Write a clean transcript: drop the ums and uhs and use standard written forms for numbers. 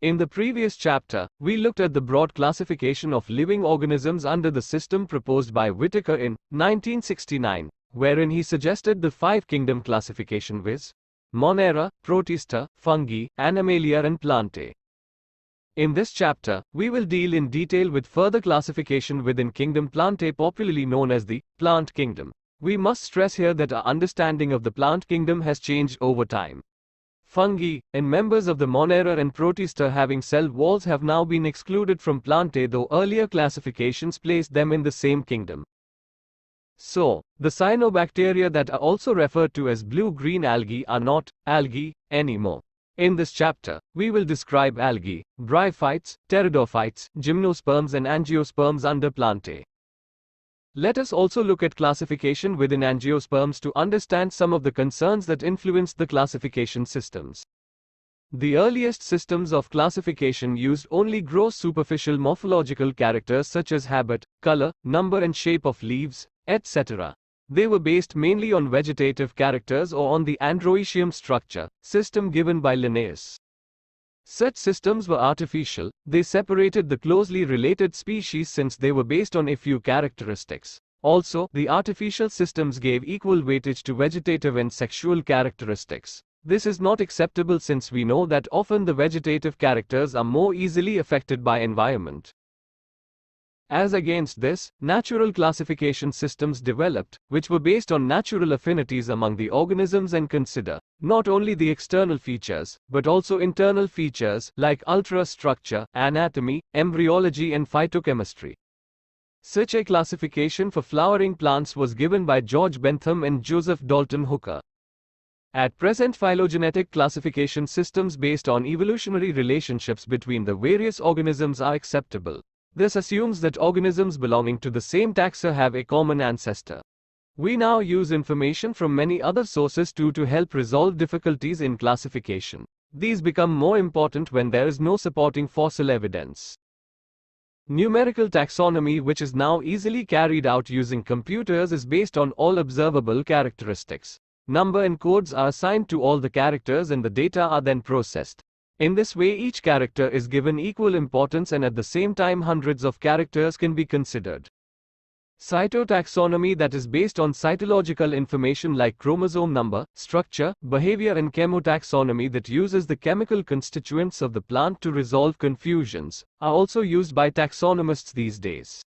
In the previous chapter, we looked at the broad classification of living organisms under the system proposed by Whittaker in 1969, wherein he suggested the 5-kingdom classification viz. Monera, Protista, Fungi, Animalia and Plantae. In this chapter, we will deal in detail with further classification within kingdom Plantae, popularly known as the plant kingdom. We must stress here that our understanding of the plant kingdom has changed over time. Fungi, and members of the Monera and Protista having cell walls have now been excluded from Plantae, though earlier classifications placed them in the same kingdom. So, the cyanobacteria that are also referred to as blue-green algae are not algae anymore. In this chapter, we will describe algae, bryophytes, pteridophytes, gymnosperms and angiosperms under Plantae. Let us also look at classification within angiosperms to understand some of the concerns that influenced the classification systems. The earliest systems of classification used only gross superficial morphological characters such as habit, color, number and shape of leaves, etc. They were based mainly on vegetative characters or on the androecium structure system given by Linnaeus. Such systems were artificial. They separated the closely related species since they were based on a few characteristics. Also, the artificial systems gave equal weightage to vegetative and sexual characteristics. This is not acceptable since we know that often the vegetative characters are more easily affected by environment. As against this, natural classification systems developed, which were based on natural affinities among the organisms and consider not only the external features, but also internal features like ultrastructure, anatomy, embryology and phytochemistry. Such a classification for flowering plants was given by George Bentham and Joseph Dalton Hooker. At present, phylogenetic classification systems based on evolutionary relationships between the various organisms are acceptable. This assumes that organisms belonging to the same taxa have a common ancestor. We now use information from many other sources to help resolve difficulties in classification. These become more important when there is no supporting fossil evidence. Numerical taxonomy, which is now easily carried out using computers, is based on all observable characteristics. Number and codes are assigned to all the characters and the data are then processed. In this way, each character is given equal importance and at the same time hundreds of characters can be considered. Cytotaxonomy, that is based on cytological information like chromosome number, structure, behavior and chemotaxonomy that uses the chemical constituents of the plant to resolve confusions, are also used by taxonomists these days.